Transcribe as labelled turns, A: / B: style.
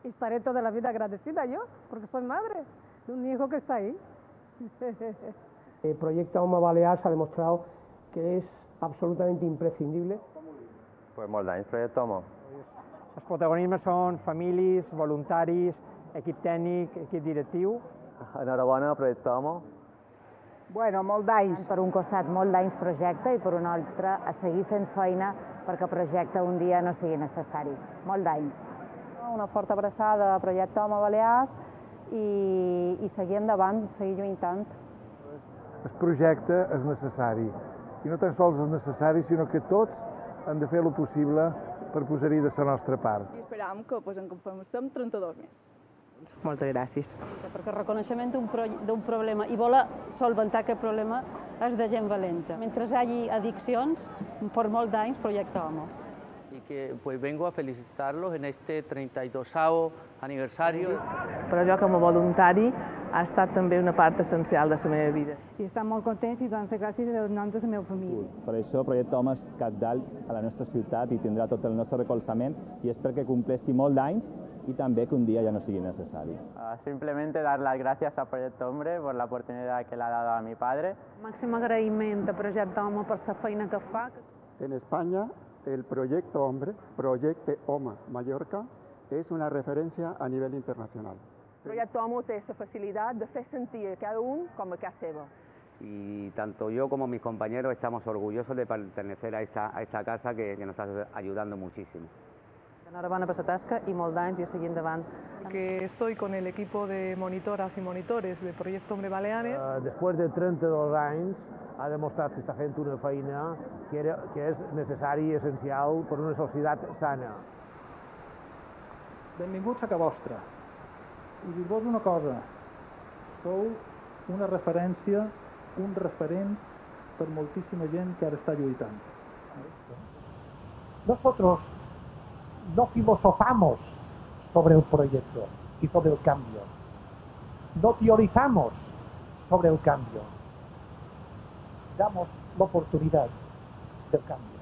A: y estaré toda la vida agradecida yo, porque soy madre de un hijo que está ahí.
B: El proyecto OMA Balears ha demostrado que es absolutamente imprescindible.
C: Pues molts d'anys, Projecte Homo.
D: Els protagonismes són famílies, voluntaris, equip tècnic, equip directiu.
C: Enhorabona, Projecte Homo.
E: Bueno, molt d'anys.
F: Per un costat, molt d'anys projecte i per un altre, a seguir fent feina perquè projecte un dia no sigui necessari. Molt d'anys.
E: Una forta abraçada a Projecte Homo Balears i seguir endavant, seguir lluitant.
G: El projecte és necessari, i no tan sols és necessari, sinó que tots hem de fer el possible per posar-hi de la nostra part.
H: I esperam que en conformem 32 més.
I: Moltes gràcies.
J: Perquè el reconeixement d'un problema i voler solventar aquest problema és de gent valenta. Mentre hi hagi addiccions, per molts d'anys, Projecte Homo.
K: Y que pues vengo a felicitarlos en este 32º aniversario.
I: Però jo com a voluntari ha estat també una part essencial de la meva vida.
E: I estem molt contents i donem gràcies en nom de la meva família.
L: Per això Projecte Homo és cabdal a la nostra ciutat i tindrà tot el nostre recolzament i espero que compleixi molt d'anys y también que un día ya no sigui necessari.
M: Simplemente dar las gracias a Proyecto Hombre por la oportunidad que le ha dado a mi padre.
J: Màxim agraïment a Projecte Homo per la feina que fa.
N: En España, el Proyecto Hombre, Proyecte Homo Mallorca, es una referencia a nivel internacional.
O: Projecte Homo té la facilitat de fer sentir a cada un com a casa seva.
C: Y tanto yo como mis compañeros estamos orgullosos de pertenecer a esta casa que nos está ayudando muchísimo.
I: Enhorabona per la tasca y molt d'anys i a seguir endavant.
P: Que estoy con el equipo de monitoras y monitores de Proyecto Hombre Baleares.
Q: Después de 32 anys ha demostrat esta gent una feina que és necessària i essencial per una societat sana.
R: Benvinguts a Ca Vostra. I dir-vos una cosa, sou una referència, un referent per moltíssima gent que ara està lluitant.
S: Nosotros no filosofamos sobre el proyecto y sobre el cambio. No teorizamos sobre el cambio. Damos la oportunidad del cambio.